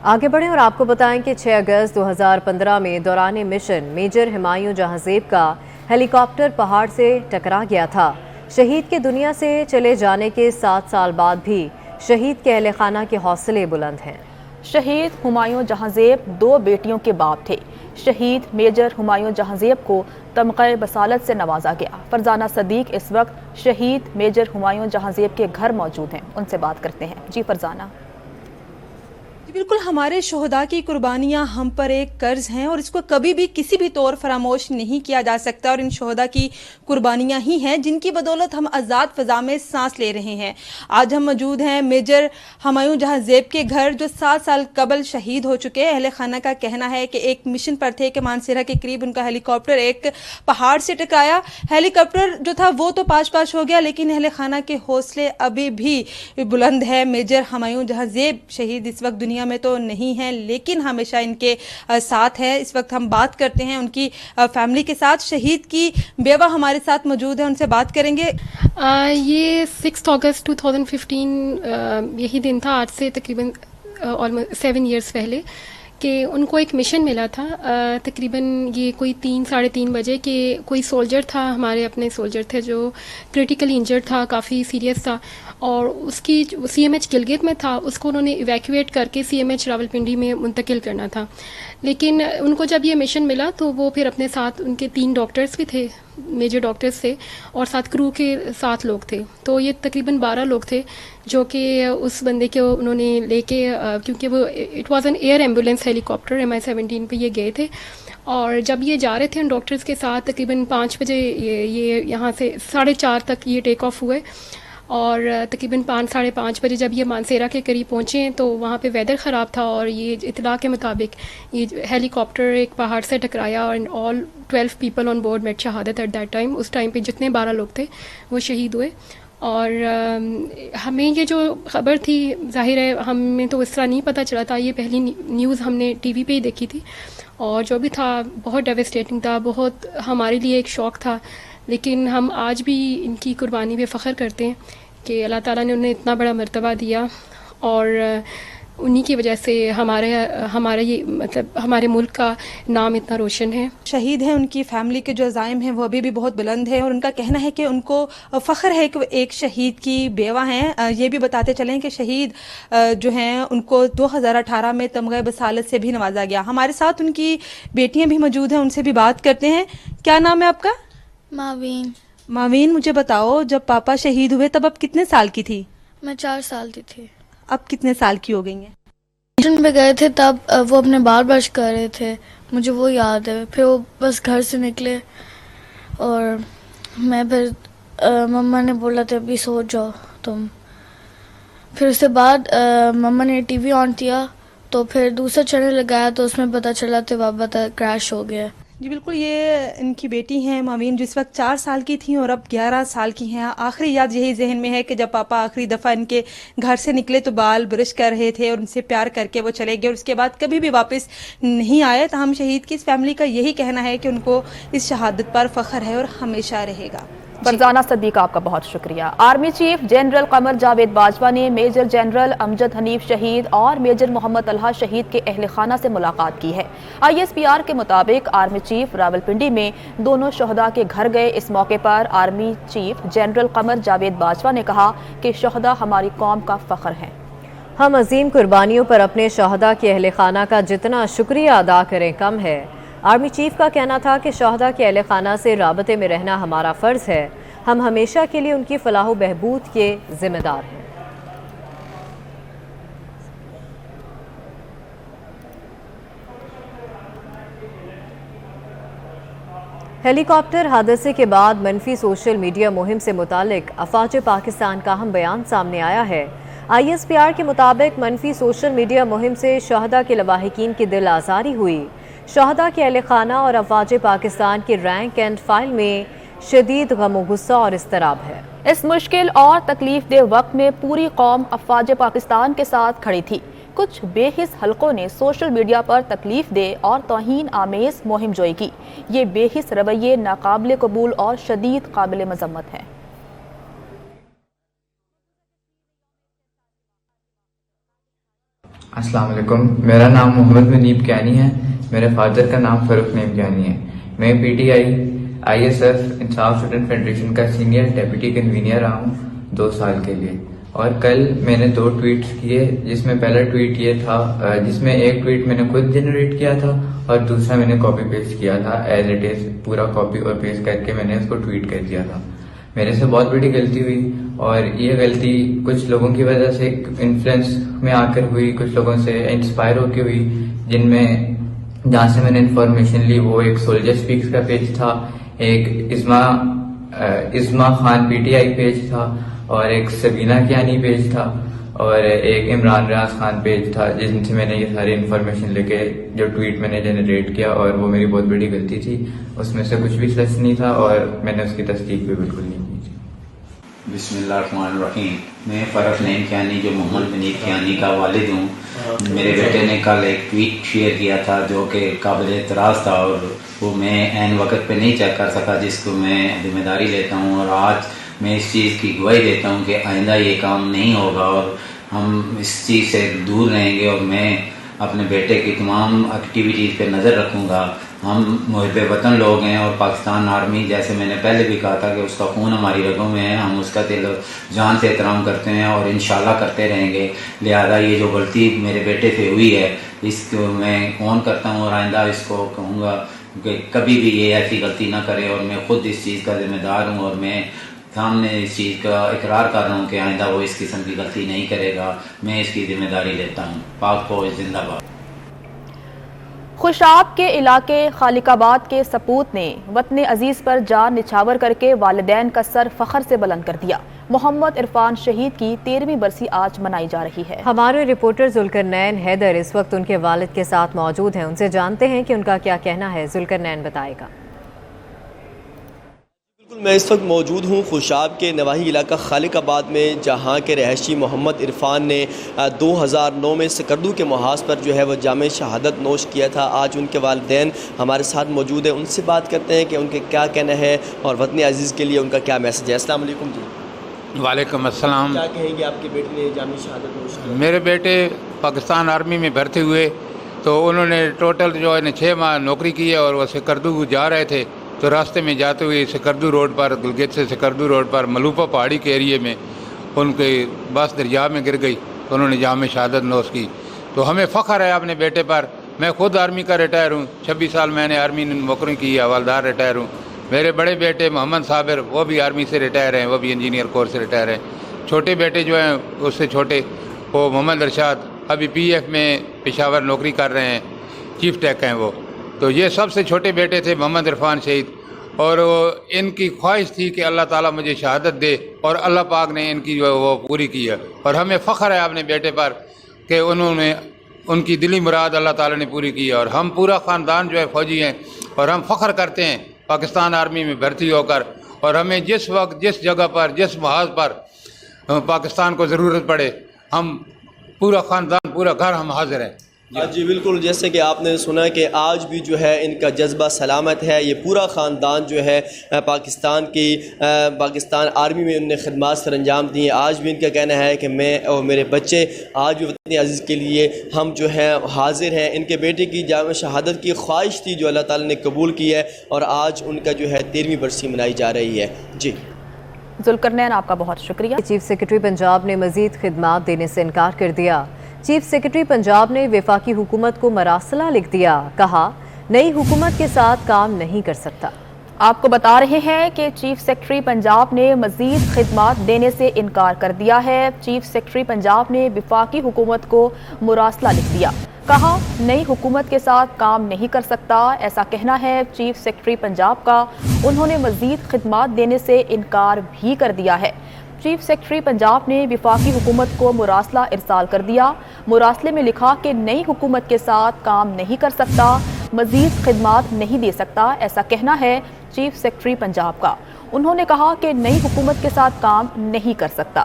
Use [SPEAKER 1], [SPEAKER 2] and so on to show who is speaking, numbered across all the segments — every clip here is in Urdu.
[SPEAKER 1] آگے بڑھیں اور آپ کو بتائیں کہ 6 اگست 2015 میں دوران مشن میجر ہمایوں جہانزیب کا ہیلی کاپٹر پہاڑ سے ٹکرا گیا تھا۔ شہید کے دنیا سے چلے جانے کے 7 سال بعد بھی شہید کے اہل خانہ کے حوصلے بلند ہیں۔
[SPEAKER 2] شہید ہمایوں جہانزیب 2 بیٹیوں کے باپ تھے۔ شہید میجر ہمایوں جہانزیب کو تمغہ بصالت سے نوازا گیا۔ فرزانہ صدیق اس وقت شہید میجر ہمایوں جہانزیب کے گھر موجود ہیں، ان سے بات کرتے ہیں۔ جی فرزانہ۔
[SPEAKER 3] بالکل، ہمارے شہداء کی قربانیاں ہم پر ایک قرض ہیں اور اس کو کبھی بھی کسی بھی طور فراموش نہیں کیا جا سکتا، اور ان شہداء کی قربانیاں ہی ہیں جن کی بدولت ہم آزاد فضا میں سانس لے رہے ہیں۔ آج ہم موجود ہیں میجر ہمایوں جہانزیب کے گھر، جو 7 سال قبل شہید ہو چکے۔ اہل خانہ کا کہنا ہے کہ ایک مشن پر تھے کہ مانسہرہ کے قریب ان کا ہیلی کاپٹر ایک پہاڑ سے ٹکرایا۔ ہیلی کاپٹر جو تھا وہ تو پاش پاش ہو گیا، لیکن اہل خانہ کے حوصلے ابھی بھی بلند ہے۔ میجر ہمایوں جہانزیب شہید اس وقت دنیا میں تو نہیں ہیں، لیکن ہمیشہ ان کے ساتھ ہے۔ اس وقت ہم بات کرتے ہیں ان کی فیملی کے ساتھ۔ شہید کی بیوہ ہمارے ساتھ موجود ہے، ان سے بات کریں گے۔
[SPEAKER 4] یہ 6 اگست 2015 یہی دن تھا، آج سے تقریباً 7 ایئرس پہلے، کہ ان کو ایک مشن ملا تھا تقریباً یہ کوئی 3-3:30 بجے، کہ کوئی سولجر تھا، ہمارے اپنے سولجر تھے جو کریٹیکلی انجرڈ تھا، کافی سیریس تھا، اور اس کی CMH گلگت میں تھا، اس کو انہوں نے ایویکویٹ کر کے CMH راولپنڈی میں منتقل کرنا تھا۔ لیکن ان کو جب یہ مشن ملا تو وہ پھر اپنے ساتھ ان کے 3 ڈاکٹرز بھی تھے، میجر ڈاکٹرز تھے، اور ساتھ کرو کے 7 لوگ تھے، تو یہ تقریباً 12 لوگ تھے جو کہ اس بندے کو انہوں نے لے کے، کیونکہ وہ it was an air ambulance helicopter MI-17 پہ یہ گئے تھے، اور جب یہ جا رہے تھے ان ڈاکٹرز کے ساتھ تقریباً 5 بجے یہ یہاں سے 4:30 تک یہ ٹیک آف ہوئے، اور تقریباً 5-5:30 بجے جب یہ مانسہرہ کے قریب پہنچے تو وہاں پہ ویدر خراب تھا، اور یہ اطلاع کے مطابق یہ ہیلی کاپٹر ایک پہاڑ سے ٹکرایا، اور all 12 people on board met شہادت ایٹ دیٹ ٹائم۔ اس ٹائم پہ جتنے 12 لوگ تھے وہ شہید ہوئے، اور ہمیں یہ جو خبر تھی، ظاہر ہے ہمیں تو اس طرح نہیں پتہ چلا تھا، یہ پہلی نیوز ہم نے TV پہ ہی دیکھی تھی، اور جو بھی تھا بہت ڈیوسٹیٹنگ تھا، بہت ہمارے لیے ایک شوق تھا، لیکن ہم آج بھی ان کی قربانی پہ فخر کرتے ہیں کہ اللہ تعالیٰ نے انہیں اتنا بڑا مرتبہ دیا، اور انہی کی وجہ سے ہمارے یہ مطلب ہمارے ملک کا نام اتنا روشن ہے۔
[SPEAKER 3] شہید ہیں، ان کی فیملی کے جو عزائم ہیں وہ ابھی بھی بہت بلند ہیں، اور ان کا کہنا ہے کہ ان کو فخر ہے کہ وہ ایک شہید کی بیوہ ہیں۔ یہ بھی بتاتے چلیں کہ شہید جو ہیں ان کو 2018 میں تمغہ بصالت سے بھی نوازا گیا۔ ہمارے ساتھ ان کی بیٹیاں بھی موجود ہیں، ان سے بھی بات کرتے ہیں۔ کیا نام ہے آپ کا؟
[SPEAKER 5] ماوین۔
[SPEAKER 3] ماوین، مجھے بتاؤ جب پاپا شہید ہوئے تب آپ کتنے سال کی تھی؟
[SPEAKER 5] میں 4 سال کی تھی۔
[SPEAKER 3] اب کتنے سال کی ہو گئی ہیں؟
[SPEAKER 5] مشن پہ گئے تھے تب وہ اپنے بال برش کر رہے تھے، مجھے وہ یاد ہے۔ پھر وہ بس گھر سے نکلے اور میں پھر مما نے بولا تھا ابھی سو جاؤ تم۔ پھر اس کے بعد مما نے TV آن کیا تو پھر دوسرا چینل لگایا تو اس میں پتہ چلا کہ بابا کریش ہو گیا۔
[SPEAKER 3] جی بالکل، یہ ان کی بیٹی ہیں ماوین، جس وقت 4 سال کی تھیں اور اب 11 سال کی ہیں۔ آخری یاد یہی ذہن میں ہے کہ جب پاپا آخری دفعہ ان کے گھر سے نکلے تو بال برش کر رہے تھے اور ان سے پیار کر کے وہ چلے گئے، اور اس کے بعد کبھی بھی واپس نہیں آئے۔ تاہم شہید کی اس فیملی کا یہی کہنا ہے کہ ان کو اس شہادت پر فخر ہے اور ہمیشہ رہے گا۔
[SPEAKER 2] فرزانہ صدیق، آپ کا بہت شکریہ۔ Army chief general Qamar Javed Bajwa نے میجر جنرل امجد حنیف شہید اور میجر محمد طلحہ شہید کے اہل خانہ سے ملاقات کی ہے۔ ISPR کے مطابق آرمی چیف راولپنڈی میں دونوں شہداء کے گھر گئے۔ اس موقع پر army chief general Qamar Javed Bajwa نے کہا کہ شہداء ہماری قوم کا فخر ہیں۔
[SPEAKER 1] ہم عظیم قربانیوں پر اپنے شہداء کے اہل خانہ کا جتنا شکریہ ادا کریں کم ہے۔ آرمی چیف کا کہنا تھا کہ شہداء کے اہل خانہ سے رابطے میں رہنا ہمارا فرض ہے، ہم ہمیشہ کے لیے ان کی فلاح و بہبود کے ذمہ دار ہیں۔ ہیلی کاپٹر حادثے کے بعد منفی سوشل میڈیا مہم سے متعلق افواج پاکستان کا اہم بیان سامنے آیا ہے۔ ISPR کے مطابق منفی سوشل میڈیا مہم سے شہداء کے لواحقین کی دل آزاری ہوئی۔ شہداء کے اہل خانہ اور افواج پاکستان کے رینک اینڈ فائل میں شدید غم و غصہ اور اضطراب ہے۔
[SPEAKER 2] اس مشکل اور تکلیف دہ وقت میں پوری قوم افواج پاکستان کے ساتھ کھڑی تھی۔ کچھ بے حس حلقوں نے سوشل میڈیا پر تکلیف دہ اور توہین آمیز مہم جوئی کی۔ یہ بے حس رویے ناقابل قبول اور شدید قابل مذمت ہیں۔
[SPEAKER 6] السلام السلام علیکم. میرا نام محمد منیب کیانی ہے. میرے فادر کا نام فاروق نعیم کیانی ہے. میں P T I S F Insaf student federation کا سینئر ڈیپٹی کنوینئر رہا ہوں 2 سال کے لیے. اور کل میں نے 2 ٹویٹس کیے، جس میں پہلا ٹویٹ یہ تھا، جس میں ایک ٹویٹ میں نے خود جنریٹ کیا تھا اور دوسرا میں نے کاپی پیسٹ کیا تھا ایز اٹ از، پورا کاپی اور پیسٹ کر کے میں نے اس کو ٹویٹ کر دیا تھا. میرے سے بہت بڑی غلطی ہوئی، اور یہ غلطی کچھ لوگوں کی وجہ سے انفلوئنس میں آ کر ہوئی، کچھ لوگوں سے انسپائر ہو کے ہوئی، جہاں سے میں نے انفارمیشن لی. وہ ایک سولجر اسپیکس کا پیج تھا، ایک ازما خان پی ٹی آئی پیج تھا، اور ایک سبینہ کیانی پیج تھا، اور ایک عمران ریاض خان پیج تھا، جن سے میں نے یہ ساری انفارمیشن لے کے جو ٹویٹ میں نے جنریٹ کیا. اور وہ میری بہت بڑی غلطی تھی، اس میں سے کچھ بھی سچ نہیں تھا، اور میں نے اس کی تصدیق بھی بالکل نہیں کی تھی.
[SPEAKER 7] بسم اللہ الرحمن الرحیم. میں فاروق نعیم کیانی جو محمد منیب کیانی کا والد ہوں. میرے بیٹے نے کل ایک ٹویٹ شیئر کیا تھا جو کہ قابل اعتراض تھا، اور وہ میں عین وقت پہ نہیں چیک کر سکا، جس کو میں ذمہ داری لیتا ہوں. اور آج میں اس چیز کی گواہی دیتا ہوں کہ آئندہ یہ کام نہیں ہوگا، اور ہم اس چیز سے دور رہیں گے، اور میں اپنے بیٹے کی تمام ایکٹیویٹیز پہ نظر رکھوں گا. ہم محب وطن لوگ ہیں، اور پاکستان آرمی، جیسے میں نے پہلے بھی کہا تھا کہ اس کا خون ہماری رگوں میں ہے، ہم اس کا دل جان سے احترام کرتے ہیں اور انشاءاللہ کرتے رہیں گے. لہذا یہ جو غلطی میرے بیٹے سے ہوئی ہے، اس کو میں اون کرتا ہوں، اور آئندہ اس کو کہوں گا کہ کبھی بھی یہ ایسی غلطی نہ کرے. اور میں خود اس چیز کا ذمہ دار ہوں، اور میں سامنے اس چیز کا اقرار کر رہا ہوں کہ آئندہ وہ اس قسم کی غلطی نہیں کرے گا. میں اس کی ذمہ داری لیتا ہوں. پاک فوج زندہ باد.
[SPEAKER 2] خوشاب کے علاقے خالق آباد کے سپوت نے وطن عزیز پر جان نچھاور کر کے والدین کا سر فخر سے بلند کر دیا. محمد عرفان شہید کی 13ویں برسی آج منائی جا رہی ہے.
[SPEAKER 1] ہمارے رپورٹر ذوالقرنین حیدر اس وقت ان کے والد کے ساتھ موجود ہیں، ان سے جانتے ہیں کہ ان کا کیا کہنا ہے. ذوالقرنین بتائے گا.
[SPEAKER 8] میں اس وقت موجود ہوں خوشاب کے نواحی علاقہ خالق آباد میں، جہاں کے رہائشی محمد عرفان نے 2009 میں سکردو کے محاذ پر جو ہے وہ جام شہادت نوش کیا تھا. آج ان کے والدین ہمارے ساتھ موجود ہیں، ان سے بات کرتے ہیں کہ ان کے کیا کہنا ہے اور وطن عزیز کے لیے ان کا کیا میسج ہے. السلام علیکم جی.
[SPEAKER 9] وعلیکم السلام.
[SPEAKER 8] کیا کہیں گے، آپ کے بیٹے نے جام شہادت نوش کیا؟
[SPEAKER 9] میرے بیٹے پاکستان آرمی میں بھرتی ہوئے، تو انہوں نے ٹوٹل جو ہے 6 ماہ نوکری کی ہے، اور وہ سکردو جا رہے تھے، تو راستے میں جاتے ہوئے سکردو روڈ پر، گلگت سے سکردو روڈ پر ملوپا پہاڑی کے ایریے میں ان کے بس دریا میں گر گئی، تو انہوں نے جام شہادت نوش کی. تو ہمیں فخر ہے اپنے بیٹے پر. میں خود آرمی کا ریٹائر ہوں، 26 سال میں نے آرمی نوکری کی ہے، حوالدار ریٹائر ہوں. میرے بڑے بیٹے محمد صابر وہ بھی آرمی سے ریٹائر ہیں، وہ بھی انجینئر کورس سے ریٹائر ہیں. چھوٹے بیٹے جو ہیں اس سے چھوٹے وہ محمد ارشاد ابھی پی ایف میں پشاور نوکری کر رہے ہیں، چیف ٹیک ہیں وہ. تو یہ سب سے چھوٹے بیٹے تھے محمد عرفان شہید، اور ان کی خواہش تھی کہ اللہ تعالیٰ مجھے شہادت دے، اور اللہ پاک نے ان کی جو ہے وہ پوری کی ہے. اور ہمیں فخر ہے اپنے بیٹے پر کہ انہوں نے ان کی دلی مراد اللہ تعالیٰ نے پوری کی ہے. اور ہم پورا خاندان جو ہے فوجی ہیں، اور ہم فخر کرتے ہیں پاکستان آرمی میں بھرتی ہو کر. اور ہمیں جس وقت جس جگہ پر جس محاذ پر پاکستان کو ضرورت پڑے، ہم پورا خاندان پورا گھر ہم حاضر ہیں.
[SPEAKER 8] جی بالکل، جیسے کہ آپ نے سنا کہ آج بھی جو ہے ان کا جذبہ سلامت ہے. یہ پورا خاندان جو ہے پاکستان آرمی میں انہوں نے خدمات سر انجام دی ہیں. آج بھی ان کا کہنا ہے کہ میں اور میرے بچے آج بھی وطن عزیز کے لیے ہم جو ہیں حاضر ہیں. ان کے بیٹے کی جام شہادت کی خواہش تھی جو اللہ تعالیٰ نے قبول کی ہے، اور آج ان کا جو ہے 13ویں برسی منائی جا رہی ہے. جی
[SPEAKER 2] ذوالقرنین آپ کا بہت شکریہ.
[SPEAKER 1] چیف سیکرٹری پنجاب نے مزید خدمات دینے سے انکار کر دیا. چیف سیکرٹری پنجاب نے وفاقی حکومت کو مراسلہ لکھ دیا، کہا نئی حکومت کے ساتھ کام نہیں کر سکتا.
[SPEAKER 2] آپ کو بتا رہے ہیں کہ چیف سیکرٹری پنجاب نے مزید خدمات دینے سے انکار کر دیا ہے. چیف سیکرٹری پنجاب نے وفاقی حکومت کو مراسلہ لکھ دیا، کہا نئی حکومت کے ساتھ کام نہیں کر سکتا. ایسا کہنا ہے چیف سیکرٹری پنجاب کا. انہوں نے مزید خدمات دینے سے انکار بھی کر دیا ہے. چیف سیکرٹری پنجاب نے وفاقی حکومت کو مراسلہ ارسال کر دیا. مراسلے میں لکھا کہ نئی حکومت کے ساتھ کام نہیں کر سکتا، مزید خدمات نہیں دے سکتا. ایسا کہنا ہے چیف سیکرٹری پنجاب کا. انہوں نے کہا کہ نئی حکومت کے ساتھ کام نہیں کر سکتا.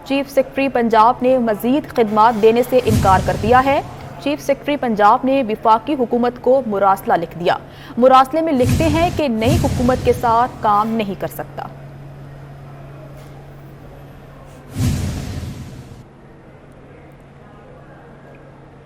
[SPEAKER 2] چیف سیکرٹری پنجاب نے مزید خدمات دینے سے انکار کر دیا ہے. چیف سیکرٹری پنجاب نے وفاقی حکومت کو مراسلہ لکھ دیا. مراسلے میں لکھتے ہیں کہ نئی حکومت کے ساتھ کام نہیں کر سکتا.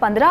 [SPEAKER 2] 15